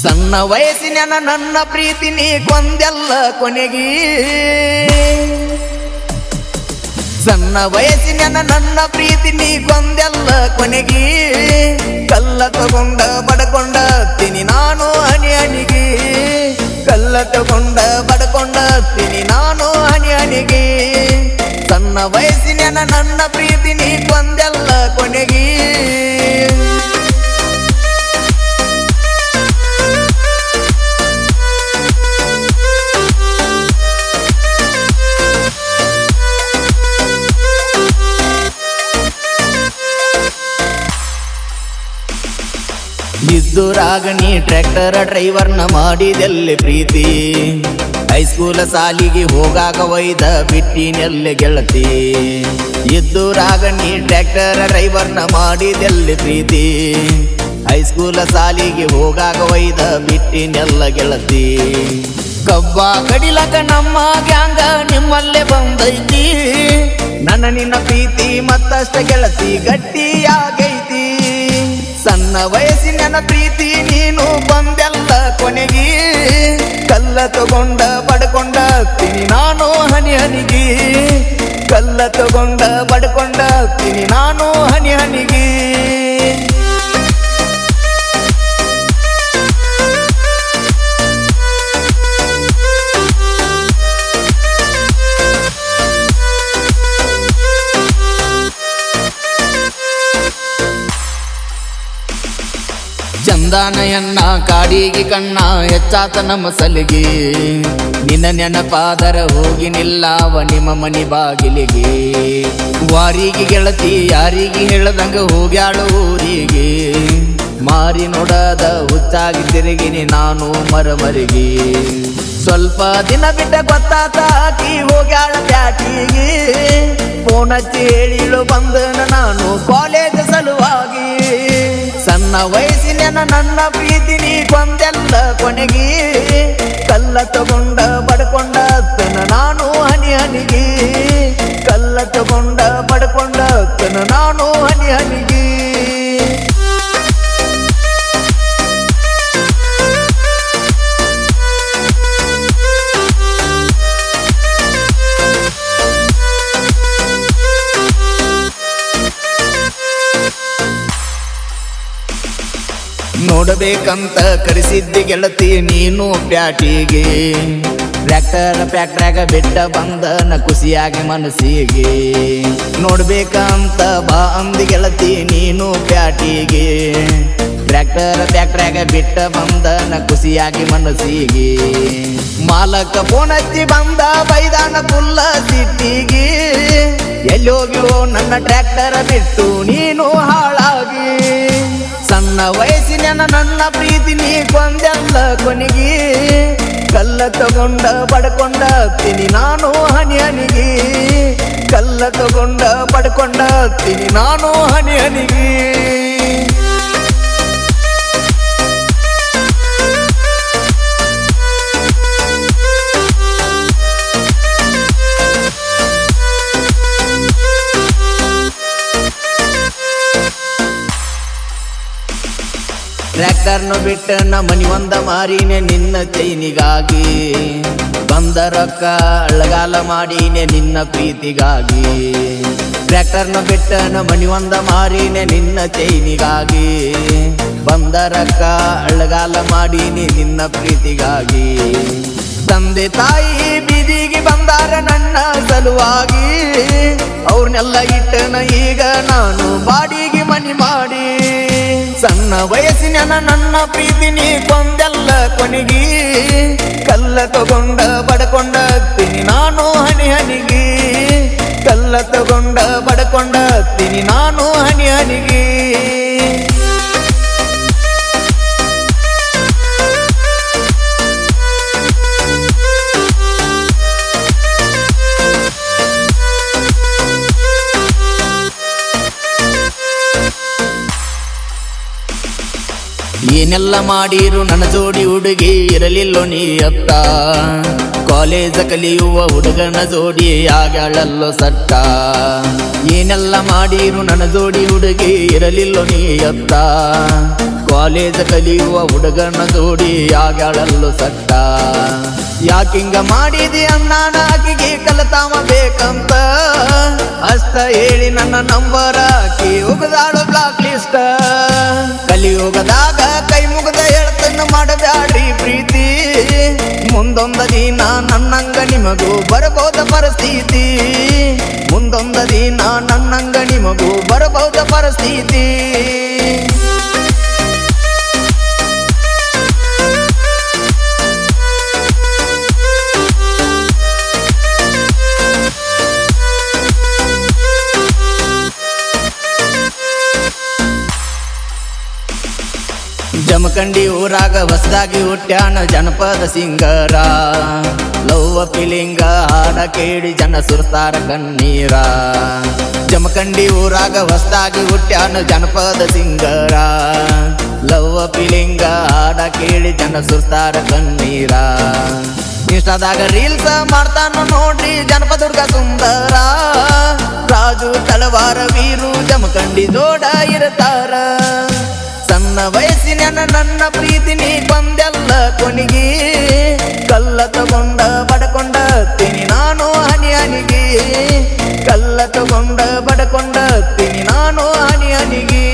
ಸಣ್ಣ ವಯಸ್ಸಿನ ನನ್ನ ಪ್ರೀತಿ ನೀ ಕೊಂದೆಲ್ಲ ಕೊನೆಗೆ ಸಣ್ಣ ವಯಸ್ಸಿನ ನನ್ನ ಪ್ರೀತಿ ನೀ ಕೊಂದೆಲ್ಲ ಕೊನೆಗೆ ಕಲ್ಲ ತಗೊಂಡ ಬಡಕೊಂಡ ತಿನಿ ನಾನು ಹನಿ ಹನಿಗೆ ಕಲ್ಲ ತಗೊಂಡ ಬಡಕೊಂಡ ತಿನಿ ನಾನು ಹನಿ ಹನಿಗೆ ಸಣ್ಣ ವಯಸ್ಸಿನ ನನ್ನ ಪ್ರೀತಿ ನೀ ಕೊಂದೆಲ್ಲ ಕೊನೆಗೆ ಇದ್ದೂರಾಗ ನೀ ಟ್ರ್ಯಾಕ್ಟರ್ ಡ್ರೈವರ್ನ ಮಾಡಿದೆಲ್ಲೆ ಪ್ರೀತಿ ಹೈಸ್ಕೂಲ ಸಾಲಿಗೆ ಹೋಗಾಗ ಒಯ್ದ ಬಿಟ್ಟಿನೆಲ್ಲೆ ಗೆಳತಿ ಇದ್ದೂರಾಗ ನೀ ಟ್ರ್ಯಾಕ್ಟರ್ ಡ್ರೈವರ್ನ ಮಾಡಿದೆಲ್ಲೆ ಪ್ರೀತಿ ಹೈಸ್ಕೂಲ ಸಾಲಿಗೆ ಹೋಗಾಗ ಒಯ್ದ ಬಿಟ್ಟಿನೆಲ್ಲ ಗೆಳತಿ ಕಬ್ಬ ಕಡಿಲಕ ನಮ್ಮ ಗ್ಯಾಂಗ ನಿಮ್ಮಲ್ಲೇ ಬಂದೈತಿ ನನ್ನ ನಿನ್ನ ಪ್ರೀತಿ ಮತ್ತಷ್ಟ ಗೆಳತಿ ಗಟ್ಟಿಯಾಗೈತಿ ಸಣ್ಣ ವಯಸ್ಸಿನ ಪ್ರೀತಿ ನೀನು ಬಂದೆಲ್ಲ ಕೊನೆಗೆ ಕಲ್ಲ ತಗೊಂಡ ಬಡ್ಕೊಂಡ ತಿನಿ ನಾನು ಹನಿ ಹನಿಗೆ ಕಲ್ಲ ತಗೊಂಡ ಬಡ್ಕೊಂಡ ತಿನಿ ನಾನು ಹನಿ ಹನಿಗೆ ಚಂದಾನಯನ್ನ ಕಾಡಿಗೆ ಕಣ್ಣ ಹೆಚ್ಚಾತ ನಮ್ಮ ಸಲಿಗೆ ನಿನ್ನ ನೆನಪಾದರ ಹೋಗಿ ನಿಲ್ಲವ ನಿಮ್ಮ ಮನಿ ಬಾಗಿಲಿಗೆ ವಾರಿಗೆ ಗೆಳತಿ ಯಾರಿಗೆ ಹೇಳದಂಗ ಹೋಗ್ಯಾಳು ಊರಿಗೆ ಮಾರಿ ನೋಡದ ಹುಚ್ಚಾಗಿ ತಿರುಗಿನಿ ನಾನು ಮರಮರಿಗೆ ಸ್ವಲ್ಪ ದಿನ ಬಿಟ್ಟ ಗೊತ್ತಾತ ಆಕಿ ಹೋಗ್ಯಾಳ ಪ್ಯಾಟಿಗೆ ಫೋನ್ ಹಚ್ಚಿ ಹೇಳಿಳು ಬಂದನ ನಾನು ಕಾಲೇಜ್ ಸಲುವಾಗಿ ಸಣ್ಣ ವಯಸ್ಸಿನ ನನ್ನ ಪ್ರೀತಿ ನೀ ಕೊಂದೆಲ್ಲ ಕೊನೆಗೆ ಕಲ್ಲ ತಗೊಂಡ ಬಡ್ಕೊಂಡ ನಾನು ಹನಿ ಹನಿಗೆ ಕಲ್ಲ ತಗೊಂಡ ಬಡ್ಕೊಂಡ ನಾನು ಹನಿ ಹನಿಗೆ ನೋಡಬೇಕಂತ ಕರೆಸಿದ್ದಿ ಗೆಳತಿ ನೀನು ಪ್ಯಾಟಿಗೆ ಟ್ರ್ಯಾಕ್ಟರ್ ಬಿಟ್ಟ ಬಂದನ ಖುಷಿಯಾಗಿ ಮನಸ್ಸಿಗೆ ನೋಡ್ಬೇಕಂತ ಬಾ ಅಂದಿ ಗೆಳತಿ ನೀನು ಪ್ಯಾಟಿಗೆ ಟ್ರ್ಯಾಕ್ಟರ್ ಬಿಟ್ಟ ಬಂದನ ಖುಷಿಯಾಗಿ ಮನಸ್ಸಿಗೆ ಮಾಲಕ ಫೋನ್ ಹಚ್ಚಿ ಬಂದ ಬೈದಾನ ಫುಲ್ಲ ಸಿಟ್ಟಿಗೆ ಎಲ್ಲಿ ಹೋಗಿಯೋ ನನ್ನ ಟ್ರ್ಯಾಕ್ಟರ್ ಬಿಟ್ಟು ನೀನು ಹಾಳಾಗಿ ಸಣ್ಣ ವಯಸ್ಸಿನ ನನ್ನ ಪ್ರೀತಿ ನೀ ಕೊಂದೆಲ್ಲ ಕೊನೆಗೆ ಕಲ್ಲ ತಗೊಂಡ ಬಡ್ಕೊಂಡ ತಿನಿ ನಾನು ಹನಿ ಹನಿಗೆ ಕಲ್ಲ ತಗೊಂಡ ಬಡ್ಕೊಂಡ ತಿನಿ ನಾನು ಹನಿ ಹನಿಗೆ ಟ್ರ್ಯಾಕ್ಟರ್ನು ಬಿಟ್ಟ ನ ಮನಿ ಒಂದ ಮಾರಿನೆ ನಿನ್ನ ಚೈನಿಗಾಗಿ ಬಂದ ರೊಕ್ಕ ಅಳಗಾಲ ಮಾಡಿನೆ ನಿನ್ನ ಪ್ರೀತಿಗಾಗಿ ಟ್ರ್ಯಾಕ್ಟರ್ನು ಬಿಟ್ಟ ನ ಮನಿ ಒಂದ ಮಾರಿನೆ ನಿನ್ನ ಚೈನಿಗಾಗಿ ಬಂದ ರೊಕ್ಕ ಅಳಗಾಲ ಮಾಡಿನೆ ನಿನ್ನ ಪ್ರೀತಿಗಾಗಿ ತಂದೆ ತಾಯಿ ಬೀದಿಗೆ ಬಂದಾರ ನನ್ನ ಸಲುವಾಗಿ ಅವ್ರನ್ನೆಲ್ಲ ಇಟ್ಟನ ಈಗ ನಾನು ಬಾಡಿಗೆ ಮನಿ ಮಾಡಿ ಸಣ್ಣ ವಯಸ್ಸಿನ ನನ್ನ ಪ್ರೀತಿ ನೀ ಕೊಂದೆಲ್ಲ ಕೊನೆಗೆ ಕಲ್ಲ ತಗೊಂಡ ಬಡ್ಕೊಂಡ ತಿನಿ ನಾನು ಹನಿ ಹನಿಗೆ ಕಲ್ಲ ತಗೊಂಡ ಬಡ್ಕೊಂಡ ತಿನಿ ನಾನು ಹನಿ ಹನಿಗೆ ಏನೆಲ್ಲ ಮಾಡಿರು ನನ್ನ ಜೋಡಿ ಹುಡುಗಿ ಇರಲಿಲ್ಲೋ ನೀ ಅತ್ತ ಕಾಲೇಜ ಕಲಿಯುವ ಹುಡುಗನ ಜೋಡಿ ಆಗ್ಯಾಳಲ್ಲೋ ಸಟ್ಟ ಏನೆಲ್ಲ ಮಾಡಿರು ನನ್ನ ಜೋಡಿ ಹುಡುಗಿ ಇರಲಿಲ್ಲೋ ನೀ ಅತ್ತ ಕಾಲೇಜ ಕಲಿಯುವ ಹುಡುಗನ ಜೋಡಿ ಆಗ್ಯಾಳಲ್ಲೋ ಸಟ್ಟ ಯಾಕಿಂಗ ಮಾಡಿದಿ ಅಣ್ಣನ ಆಕಿಗೆ ಕಲತಾವ ಬೇಕಂತ ಅಷ್ಟ ಹೇಳಿ ನನ್ನ ನಂಬರ್ ಹಾಕಿ ಹೋಗದಾಳು ಬ್ಲಾಕ್ ಲಿಸ್ಟ್ ಕಲಿಯುಗದಾಗ ಕೈ ಮುಗದ ಹೇಳ್ತನ್ನ ಮಾಡಬ್ಯಾಡ್ರಿ ಪ್ರೀತಿ ಮುಂದೊಂದ ದಿನ ನನ್ನಂಗ ನಿಮಗೂ ಬರಬಹುದ ಪರಿಸ್ಥಿತಿ ಮುಂದೊಂದ ದಿನ ನನ್ನಂಗ ನಿಮಗೂ ಬರಬಹುದ ಪರಿಸ್ಥಿತಿ ಜಮಖಂಡಿ ಊರಾಗ ಹೊಸದಾಗಿ ಹುಟ್ಟ್ಯಾನ ಜನಪದ ಸಿಂಗರ ಲವ್ವ ಫೀಲಿಂಗ ಹಾಡ ಕೇಳಿ ಜನ ಸುರ್ತಾರ ಕಣ್ಣೀರ ಜಮಖಂಡಿ ಊರಾಗ ಹೊಸದಾಗಿ ಹುಟ್ಟ್ಯಾನ ಜನಪದ ಸಿಂಗರ ಲವ್ವ ಫೀಲಿಂಗ ಹಾಡ ಕೇಳಿ ಜನ ಸುರ್ತಾರ ಕಣ್ಣೀರ ಇನ್ಸ್ಟಾದಾಗ ರೀಲ್ಸ್ ಮಾಡ್ತಾನ ನೋಡ್ರಿ ಜನಪದ ಹುಡುಗ ಸುಂದರ ರಾಜು ತಳವಾರ ವೀರು ಜಮಖಂಡಿ ಜೋಡ ಇರ್ತಾರ ಸಣ್ಣ ವಯಸ್ಸಿನ ನನ್ನ ಪ್ರೀತಿ ನೀ ಬಂದೆಲ್ಲ ಕೊನಿಗಿ ಕಲ್ಲ ತಗೊಂಡ ಬಡಕೊಂಡ ತಿನಿ ನಾನು ಹನಿ ಹನಿಗಿ ಕಲ್ಲ ತಗೊಂಡ ಬಡಕೊಂಡ ತಿನಿ ನಾನು ಹನಿ ಹನಿಗಿ